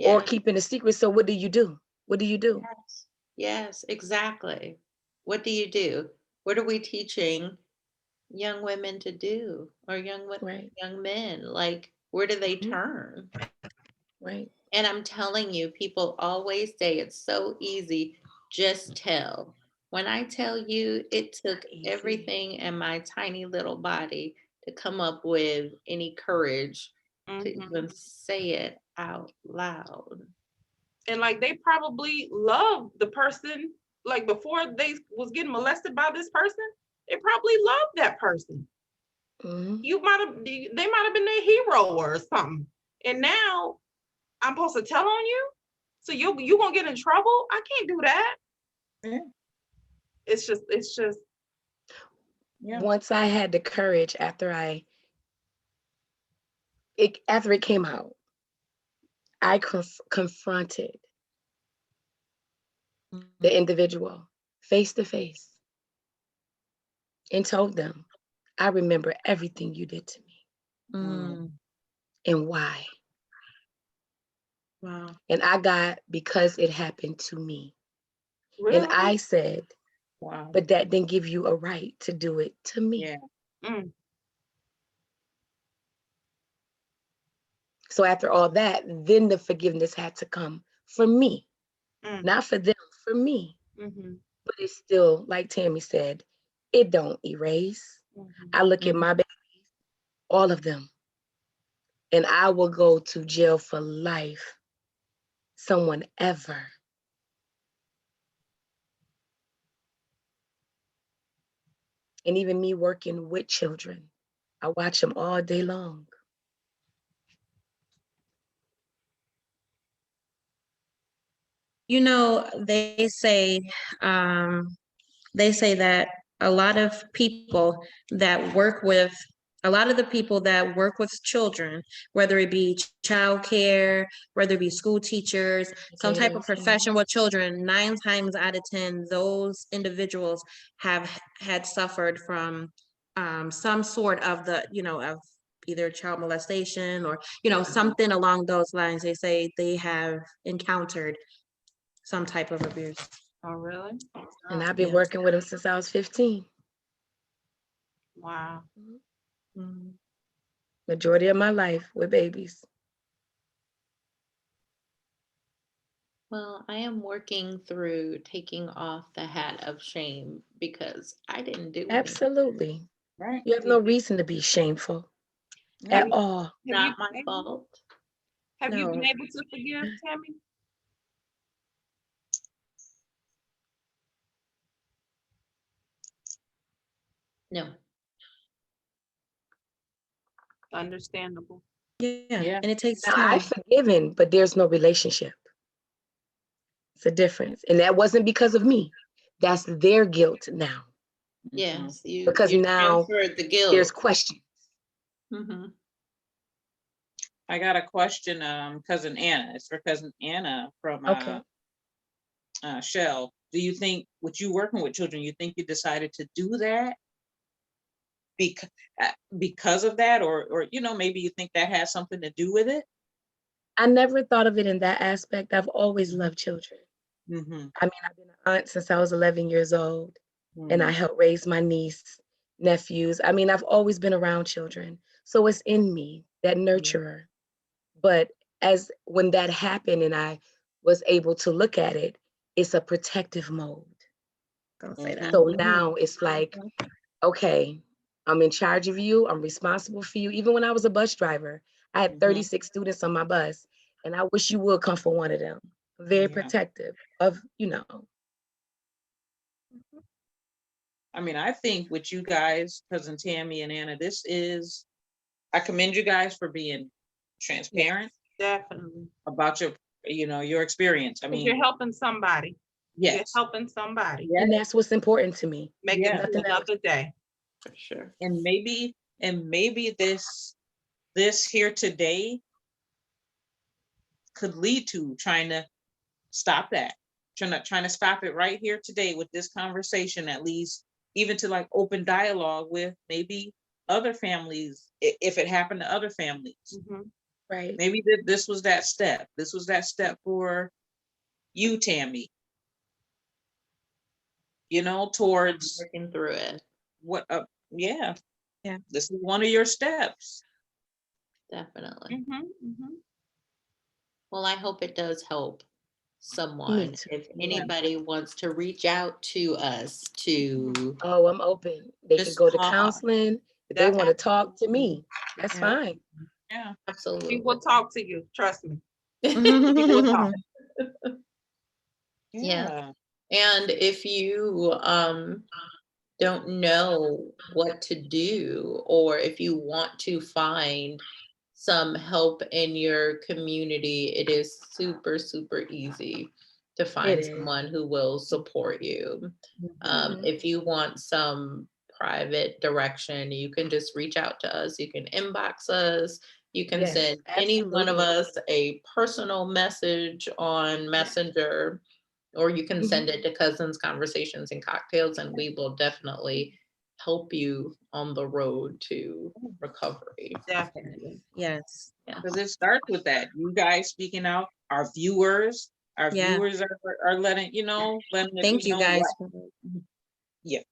or Yes. keeping a secret. So what do you do? What do you do? Yes. Yes, exactly. What do you do? What are we teaching young women to do, or Right. young men? Like, where do they Mhm. turn? Right. And I'm telling you, people always say it's so easy, just tell. When I tell you, it took Easy. everything in my tiny little body to come up with any courage to mhm. even say it out loud. and like they probably loved the person, like before they was getting molested by this person, they probably loved that person. Mhm. They might have been their hero or something. And now I'm supposed to tell on you? So you gonna get in trouble? I can't do that. Yeah. It's just Yeah. Once I had the courage after it came out, I confronted the individual face to face and told them, I remember everything you did to me Mm, and why. wow. And I got, because it happened to me. really. And I said, Wow. but that didn't give you a right to do it to me. Yeah. Mm, So after all that, then the forgiveness had to come for me, mm, not for them, for me. mhm, But it's still, like Tammy said, it don't erase. mhm. I look at my babies, all of them, and I will go to jail for life. Someone ever. And even me working with children, I watch them all day long. You know, they say that a lot of people that work with a lot of the people that work with children, whether it be childcare, whether it be school teachers, some type of Educators, profession with children, 9 times out of 10, those individuals have had suffered from some sort of of either child molestation or, something along those lines. They say they have encountered some type of abuse. Oh, really? and I've been Yeah. working with them since I was 15. Wow. Mhm. Majority of my life with babies. Well, I am working through taking off the hat of shame because I didn't do anything. Absolutely. Right. You have no reason to be shameful Yeah. at all. Have you Not my been able, fault. have you been No. able to forgive, Tammy? No. Understandable. Yeah, Yeah. and it takes Now time. I've forgiven, but there's no relationship. It's a difference. And that wasn't because of me. That's their guilt now. Yes, Because you now transferred the there's guilt. questions. Hmm. I got a question, cousin Anna. It's for cousin Anna from Okay. Shell. Do you think, with you working with children, you think you decided to do that because because of that, or maybe you think that has something to do with it? I never thought of it in that aspect. I've always loved children. Mm-hmm. I mean, I've been an aunt since I was 11 years old, and I Mm-hmm. helped raise my niece, nephews. I mean, I've always been around children. So it's in me, that nurturer. But when that happened and I was able to look at it, it's a protective mode. Don't say that. So now it's like, okay, I'm in charge of you. I'm responsible for you. Even when I was a bus driver, I had 36 students on my bus, and I wish you would come for one of them. Very Yeah. protective of, I mean, I think with you guys, cousin Tammy and Anna, I commend you guys for being transparent Definitely. about your experience. I 'Cause you're mean, helping somebody. You're yes, helping somebody. yes, and that's what's important to me. Make it yeah, through Nothing else. another day. For sure. and maybe this here today could lead to trying to stop that, trying to stop it right here today with this conversation, at least, even to like open dialogue with maybe other families, if it happened to other families. Mhm. Right. Maybe this was that step. This was that step for you, Tammy, towards Working through it. what yeah. Yeah. This is one of your steps. Definitely. Mhm. Mhm. Well, I hope it does help Me someone. too. If Yeah. anybody wants to reach out to us to Oh, I'm open. They can just go to talk. counseling. If they That's want to talk to me, that's Yeah. fine. Yeah. We Absolutely. will talk to you. Trust me. We will talk. Mhm. Yeah. And if you don't know what to do, or if you want to find some help in your community, it is super, super easy to It find is. someone who will support you. Mhm. If you want some private direction, you can just reach out to us. You can inbox us. You can Yes, send any one of absolutely. us a personal message on Messenger, or you can send it to Cousins Conversations and Cocktails, and we will definitely help you on the road to recovery. Definitely. Yes. Because it starts with that. You guys speaking out, our viewers Yeah. are letting letting it Thank be you known guys. what. Yeah.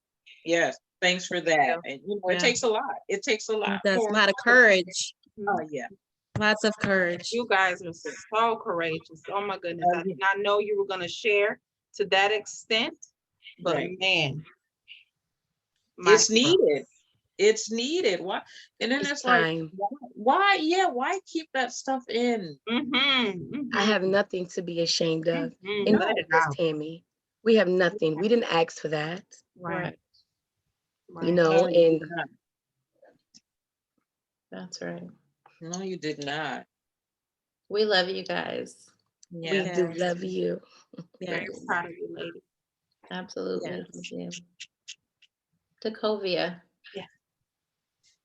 Yes. Thanks for that. And it Yeah. takes a lot. It takes a lot. That's a For lot of courage. Oh yeah. Lots of courage. You guys are so courageous. Oh my goodness. I Yeah. did not know you were going to share to that extent, but Right. man, It's needed. It's needed. Why? And then It's it's like, time. why? Yeah. Why keep that stuff in? I have nothing to be ashamed of. And Let you, it Miss out. Tammy, we have nothing. We didn't ask for that, Right. you know, No, you and did not. That's right. No, you did not. We love you guys. we Yeah. do Yes. love you. Very Yes. proud of you, lady. Absolutely. Yes. Decovia, Yeah.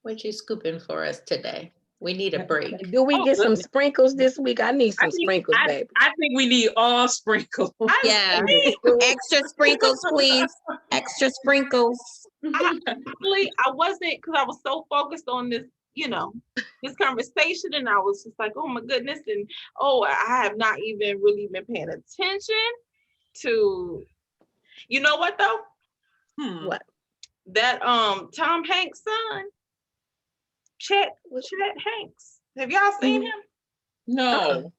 what you scooping for us today? We need a break. Do we Oh, get some goodness. sprinkles this week? I need I some think sprinkles, baby. I think we need all sprinkles. Yeah. I Extra sprinkles, please. Extra sprinkles. Honestly, I wasn't, because I was so focused on this, this conversation, and I was just like, oh my goodness, and I have not even really been paying attention to, you know what though? What? That Tom Hanks' son, Chet Hanks. Have y'all seen him? No.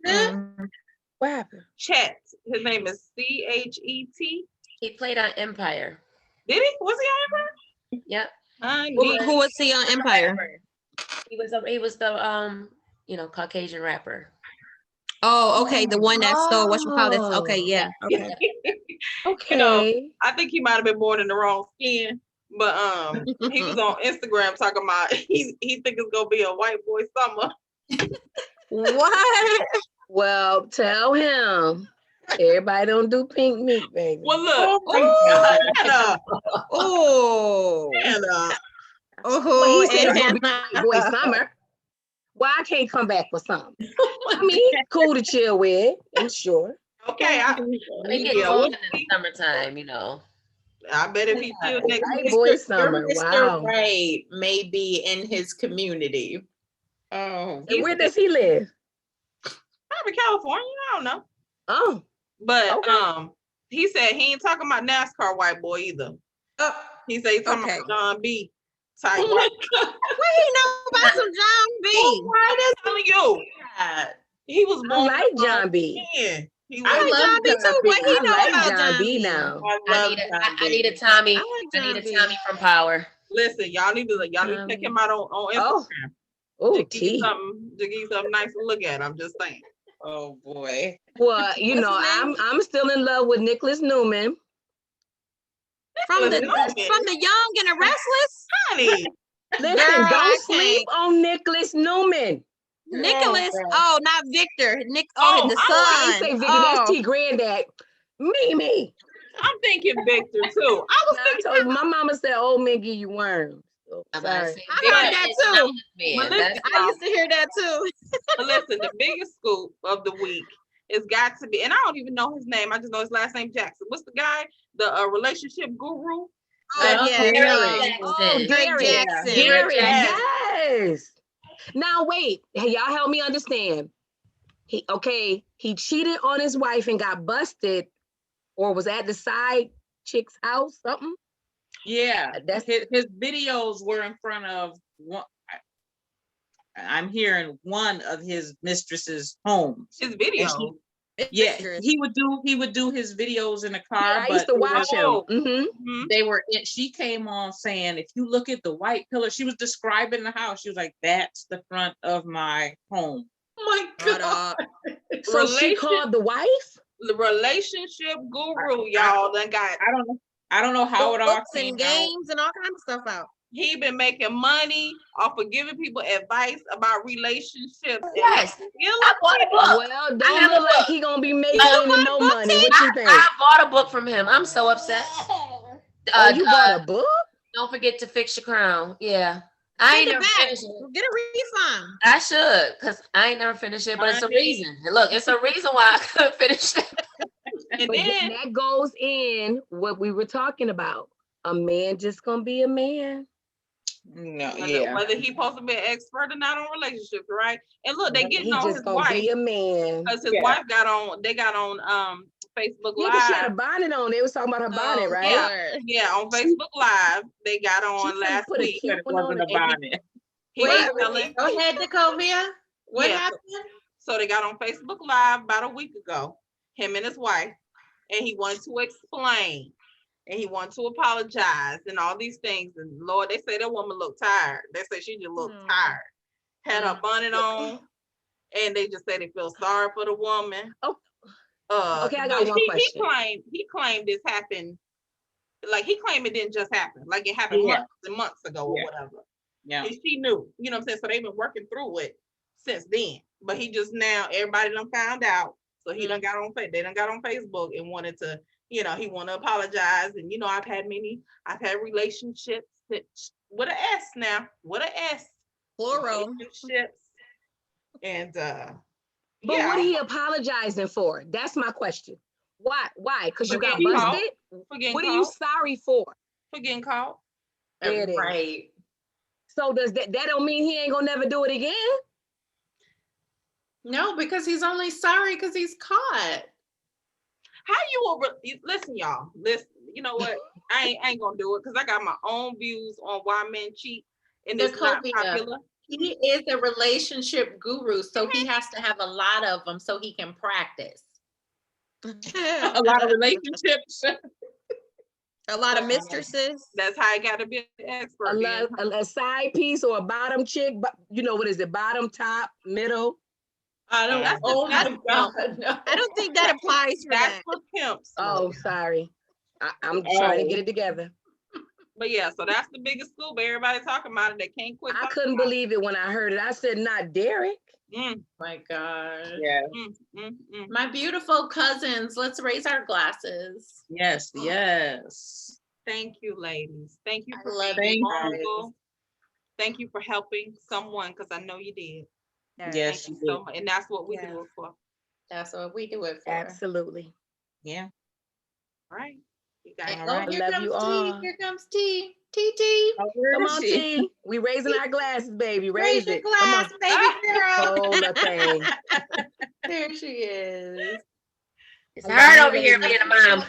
What happened? Chet. His name is Chet. He played on Empire. Did he? Was he on Empire? Yep. Who was he on Empire? He was the Caucasian rapper. Oh, okay. The one that stole whatchamacallit. Okay, yeah. Okay. Okay. I think he might have been born in the wrong skin. But he was on Instagram talking about he think it's gonna be a white boy summer. What? Well, tell him. Everybody don't do pink meat, baby. Well, look. Oh, Hannah. Well, he said it's gonna and be white boy summer. Well, I can't come back for something. I mean, he's cool to chill with, I'm sure. Okay, They get going in the summertime, I bet if he still next White boy summer. Wow. Right may be in his community. Oh. And where does he live? probably California, I don't know. Oh, But okay. he said he ain't talking about NASCAR white boy either. He said he's talking Okay. about John B. type white. what he know about some John B? I'm telling you, he was I born like John B. He I was like John B too. What he I know like about John B now. I need a Tommy. I like I need a John B. Tommy from Power. Listen, y'all need to check him out on Oh, Instagram. oh, To give you T. something nice to look at. I'm just saying. Oh boy. Well, What's his name? I'm still in love with Nicholas Newman. From the Newman. Young and the Restless? Honey, Listen, Girl, I don't sleep can't. on Nicholas Newman. Nicholas. God. Oh, not Victor. Nick. Oh, Oh, the I ain't son. say Victor, Oh. that's T Granddad. Me. I'm thinking Victor too. I was I thinking told you, my mama said old men give you worms. So, I'm about to sorry. say, I Victor heard that is too. not this man. But listen, That's- I used to hear that too. but listen, the biggest scoop of the week has got to be, and I don't even know his name. I just know his last name Jackson. What's the guy? The relationship guru? Oh, yeah. Derek Oh, Jackson. Drake Derek. Jackson. Derek, Yes. yes. Now wait, hey, y'all help me understand. He cheated on his wife and got busted, or was at the side chick's house, something. Yeah. That's His videos were in front of one. I'm hearing one of his mistress's homes. His video. Yeah, he would do his videos in the car, I used to watch him. they were she came on saying, if you look at the white pillar, she was describing the house. She was like, that's the front of my home. Oh my God. So she called the wife? the relationship guru, y'all done got. I don't know how it all Books came and out. games and all kinds of stuff out. He been making money off of giving people advice about relationships. Yes, You I bought a book. Well, I don't have a look like book. he gonna be making You any bought a no book, money. T? What you think? I bought a book from him. I'm so upset. Oh, you bought a book? Don't forget to fix your crown. Yeah. I ain't Send it never back. finished it. Get a refund. I should, because I ain't never finished it, but it's a Honey. reason. And look, it's a reason why I couldn't finish it. and But then then that goes in what we were talking about. A man just gonna be a man. No, whether he supposed to be an expert or not on relationships, right? And look, they getting He on just his gonna wife be a man. because his Yeah. wife got on. They got on Facebook Yeah, because she had a Live. bonnet on. They was talking about her bonnet, Oh, right? Yeah. Lord. Yeah, on Facebook Live, they got She on could've last put a week. cute it one on. wasn't a bonnet. He was Wait, telling. go ahead, Nicovia. What Yeah, happened? So they got on Facebook Live about a week ago, him and his wife, and he wanted to explain and he wanted to apologize and all these things. And Lord, they say that woman looked tired. They say she just looked tired. Had her bonnet on, and they just say they feel sorry for the woman. Oh. Okay, I but got one he question. claimed this happened. Like he claimed it didn't just happen. Like it happened Yeah. months and months ago or Yeah. whatever. Yeah. And she knew, you know what I'm saying? So they've been working through it since then. But he just now, everybody done found out. So he done got on, they done got on Facebook and wanted to, you know, he want to apologize. And, you know, I've had relationships that, with an S now, with an S. Plural. Relationships. And, But yeah. what are he apologizing for? That's my question. Why? Because you For got getting caught. busted? For getting What are you caught. sorry for? For getting caught. There it is. Right. So does that don't mean he ain't gonna never do it again? No, because he's only sorry because he's caught. How you will listen, y'all. Listen, you know what? I ain't gonna do it because I got my own views on why men cheat, and it's not Nicovia, popular. he is a relationship guru, so he has to have a lot of them so he can practice. A lot of relationships. A lot of mistresses. That's how I got to be an expert. then. A side piece or a bottom chick, but you know what is it? Bottom, top, middle. I don't. That's- Oh my that's- God! No. I don't think that applies for That's that. for pimps. Oh, sorry. I'm trying to get it together. But yeah, so that's the biggest scoop. Everybody talking about it. They can't quit. I talking couldn't about believe it when I heard it. I said, not Derek. it. Mm, My God. Yeah. mm. My beautiful cousins, let's raise our glasses. Yes. Yes. Thank you, ladies. Thank you I for love being you vulnerable. Thank you for helping someone because I know you did. Yes. Thank you so much. And that's what we Yeah. do it for. That's what we do it for. Absolutely. Yeah. All right. You guys. And, All right. oh, here Love comes you T. all. Here comes T. T. Come on, T. We raising our glasses, baby. Raise Raise your it. Come on. glass, baby girl. Hold the thing. There she is. It's hard over here being a mom.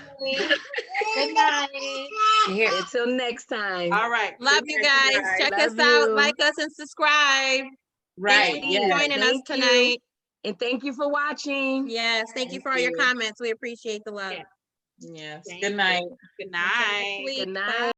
Good night. Here. Until next time. All right. Love you guys. Check us Love out. you. Like us and subscribe. Right. Thank you for Yeah. joining us Thank you. tonight. And thank you for watching. Yes. Thank you Thank for all your you. comments. We appreciate the love. Yeah. Yes. Thank Good you. night. Good night. Sweet. Good night. Bye.